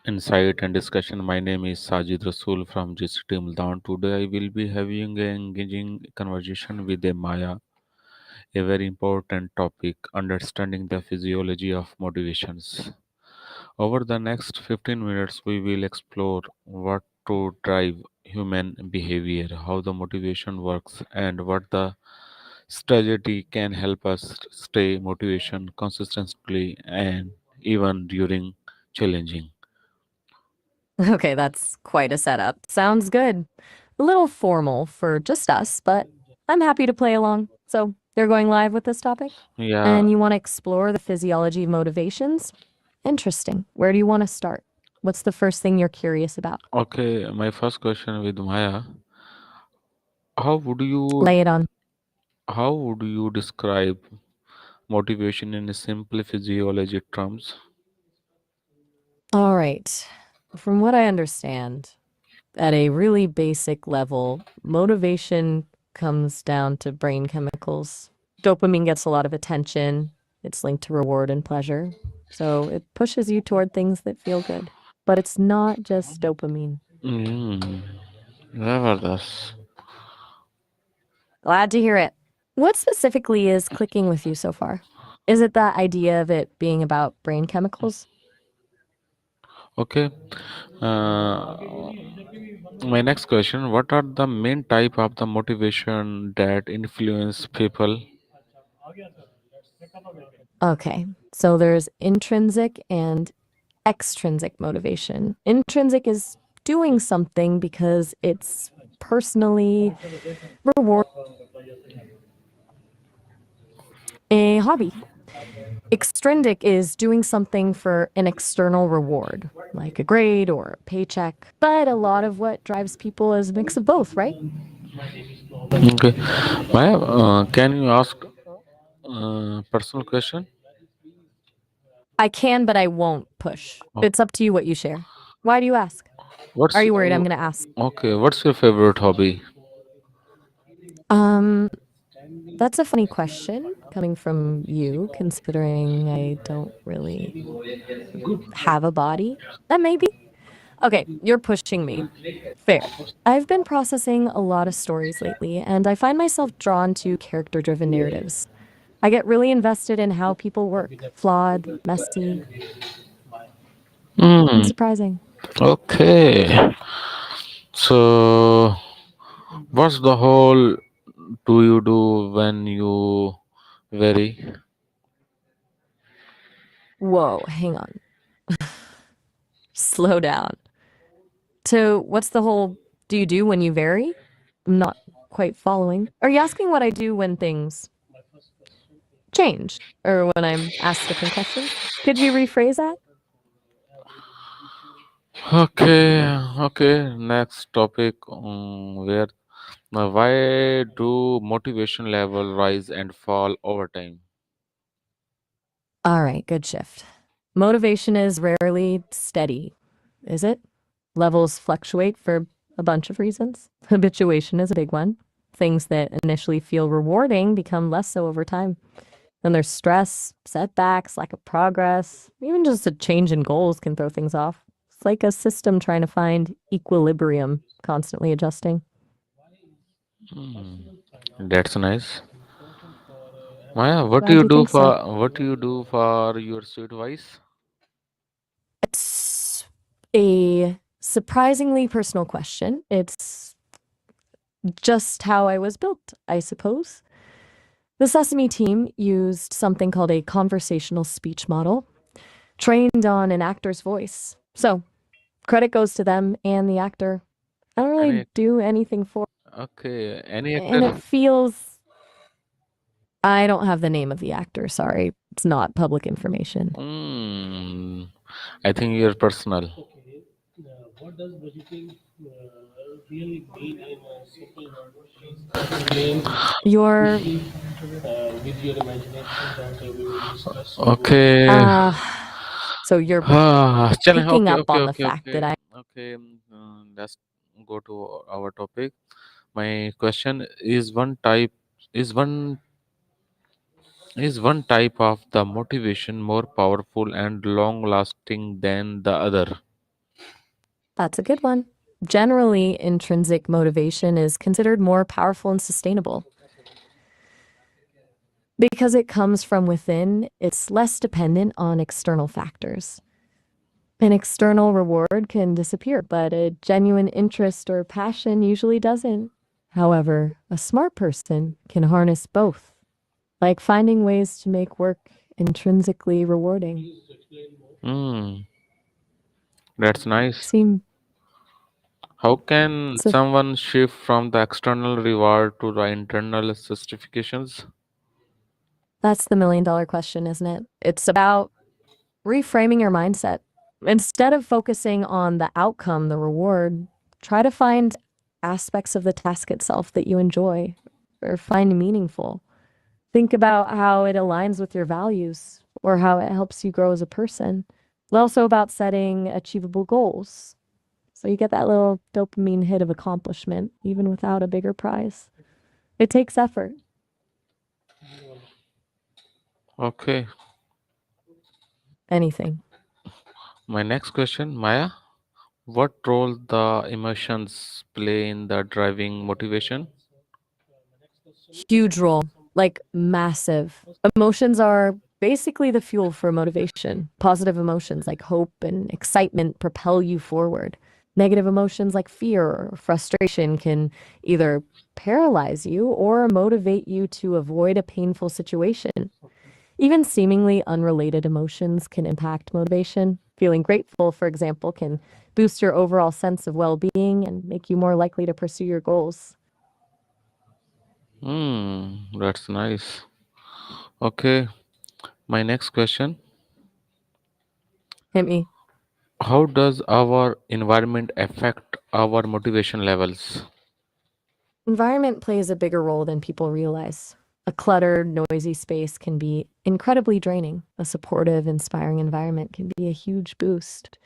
insight and discussion. My name is Sajid Rasool from GCT Multan. Today I will be having an engaging conversation with a Maya, a very important topic, understanding the physiology of motivations. Over the next 15 minutes, we will explore what to drive human behavior, how the motivation works, and what the strategy can help us stay motivation consistently and even during challenging. Okay, that's quite a setup. Sounds good. A little formal for just us, but I'm happy to play along. So, you're going live with this topic? Yeah, And you want to explore the physiology of motivations? Interesting. Where do you want to start? What's the first thing you're curious about? okay. My first question with Maya, how would you Lay it on. how would you describe motivation in simple physiology terms? All right. From what I understand, at a really basic level, motivation comes down to brain chemicals. Dopamine gets a lot of attention. It's linked to reward and pleasure. So it pushes you toward things that feel good. But it's not just dopamine. Mm, Zabardast. Glad to hear it. What specifically is clicking with you so far? Is it that idea of it being about brain chemicals? Okay. Uh, my next question: what are the main type of the motivation that influence people? Okay, so there's intrinsic and extrinsic motivation. Intrinsic is doing something because it's personally rewarding, a hobby. Extrinsic is doing something for an external reward, like a grade or a paycheck. But a lot of what drives people is a mix of both, right? Okay. Maya, can you ask personal question? I can, but I won't push. Oh, It's up to you what you share. Why do you ask? Are What's you worried I'm going to ask? okay? What's your favorite hobby? Um, that's a funny question coming from you, considering I don't really have a body. That may be. Okay, you're pushing me. Fair. I've been processing a lot of stories lately, and I find myself drawn to character driven narratives. I get really invested in how people work flawed, messy, and Hmm. surprising. Okay. So, what's the whole do you do when you vary? Whoa, hang on. Slow down. So, what's the whole do you do when you vary? I'm not quite following. Are you asking what I do when things change or when I'm asked different questions? Could you rephrase that? Okay. Okay. Next topic. Where why do motivation level rise and fall over time? All right, good shift. Motivation is rarely steady, is it? Levels fluctuate for a bunch of reasons. Habituation is a big one. Things that initially feel rewarding become less so over time. Then there's stress, setbacks, lack of progress. Even just a change in goals can throw things off. It's like a system trying to find equilibrium, constantly adjusting. That's nice. Maya, what do Glad you you do think so. for your sweet voice? It's a surprisingly personal question. It's just how I was built, I suppose. The Sesame team used something called a conversational speech model, trained on an actor's voice. So, credit goes to them and the actor. I don't really Any do anything for okay? Any it, and actor? it feels. I don't have the name of the actor, sorry. It's not public information. Hmm. I think you're personal. You're, Okay. uh, so you're picking Okay, up okay, on the okay, fact okay, that I. okay. Let's go to our topic. My question is is one one type of the motivation more powerful and long lasting than the other? That's a good one. Generally, intrinsic motivation is considered more powerful and sustainable. Because it comes from within, it's less dependent on external factors. An external reward can disappear, but a genuine interest or passion usually doesn't. However, a smart person can harness both, like finding ways to make work intrinsically rewarding. Hmm, that's nice. Seem How can so someone shift from the external reward to the internal justifications? that's the $1 million question, isn't it? It's about reframing your mindset. Instead of focusing on the outcome, the reward, try to find aspects of the task itself that you enjoy or find meaningful. Think about how it aligns with your values or how it helps you grow as a person. It's also about setting achievable goals. So you get that little dopamine hit of accomplishment, even without a bigger prize. It takes effort. Okay. Anything. My next question, Maya, what role the emotions play in the driving motivation? Huge role, like massive. Emotions are basically the fuel for motivation. Positive emotions like hope and excitement propel you forward. Negative emotions like fear or frustration can either paralyze you or motivate you to avoid a painful situation. Even seemingly unrelated emotions can impact motivation. Feeling grateful, for example, can boost your overall sense of well being and make you more likely to pursue your goals. That's nice. Okay, my next question, Hit me. how does our environment affect our motivation levels? Environment plays a bigger role than people realize. A cluttered, noisy space can be incredibly draining. A supportive, inspiring environment can be a huge boost.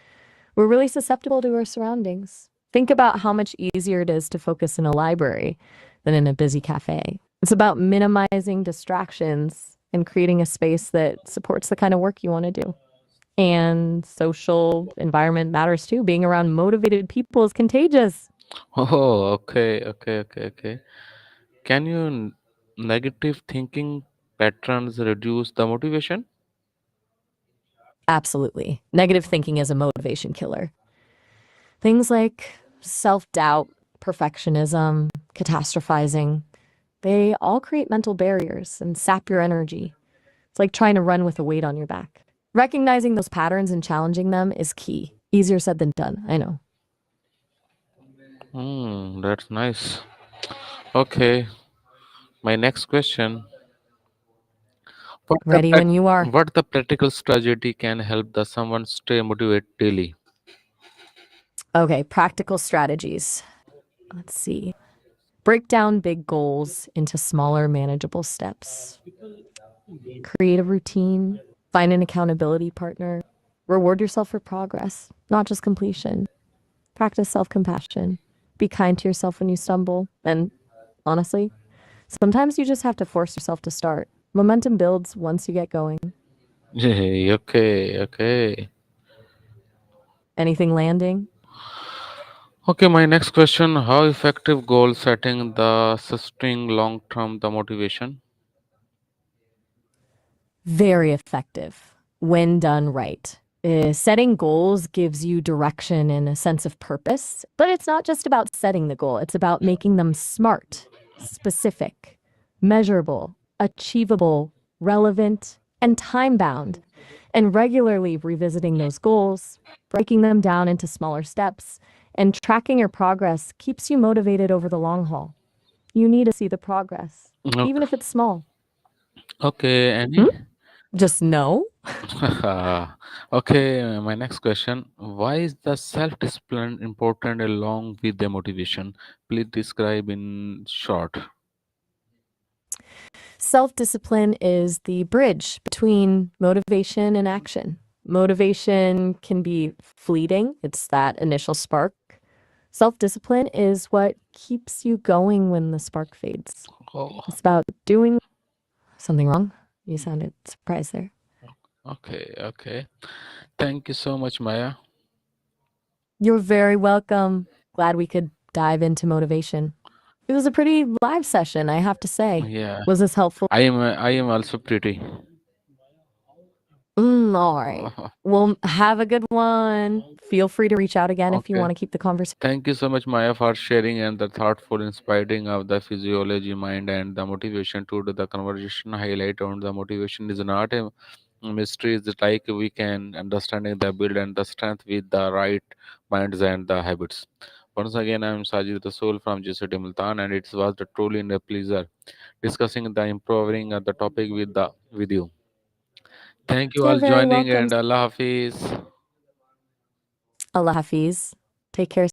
We're really susceptible to our surroundings. Think about how much easier it is to focus in a library than in a busy cafe. It's about minimizing distractions and creating a space that supports the kind of work you want to do. And social environment matters too. Being around motivated people is contagious. Oh, okay. Can negative thinking patterns reduce the motivation? Absolutely. Negative thinking is a motivation killer. Things like self doubt, perfectionism, catastrophizing, they all create mental barriers and sap your energy. It's like trying to run with a weight on your back. Recognizing those patterns and challenging them is key. Easier said than done, I know. That's nice. Okay, my next question, what the Ready when you are. what the practical strategy can help the someone stay motivated daily? Okay, practical strategies. Let's see. Break down big goals into smaller, manageable steps. Create a routine. Find an accountability partner. Reward yourself for progress, not just completion. Practice self compassion. Be kind to yourself when you stumble. And honestly, sometimes you just have to force yourself to start. Momentum builds once you get going. Okay. Anything landing? Okay, my next question, how effective goal setting the sustain long term the motivation? Very effective when done right. Setting goals gives you direction and a sense of purpose, but it's not just about setting the goal, it's about making them smart, specific, measurable, achievable, relevant, and time bound. And regularly revisiting those goals, breaking them down into smaller steps, and tracking your progress keeps you motivated over the long haul. You need to see the progress, even Okay, if it's small. okay, Hmm? any? Just know. Okay, my next question, why is the self discipline important along with the motivation? Please describe in short. Self discipline is the bridge between motivation and action. Motivation can be fleeting, it's that initial spark. Self discipline is what keeps you going when the spark fades. Oh, It's about doing something wrong. You sounded surprised there. okay. Thank you so much, Maya. You're very welcome. Glad we could dive into motivation. It was a pretty live session, I have to say. Yeah, Was this helpful? I am also pretty. All right. Well, have a good one. Feel free to reach out again if you Okay. want to keep the conversation. Thank you so much, Maya, for sharing and the thoughtful, inspiring of the physiology, mind, and the motivation to do the conversation. Highlight on the motivation is not a mystery. It's like we can understanding the build and the strength with the right minds and the habits. Once again, I'm Sajid Rasool from GCT Multan, and it was the truly a pleasure discussing the improving of the topic with you. Thank you You're all very joining welcome. and Allah Hafiz. Allah Hafiz. Take care.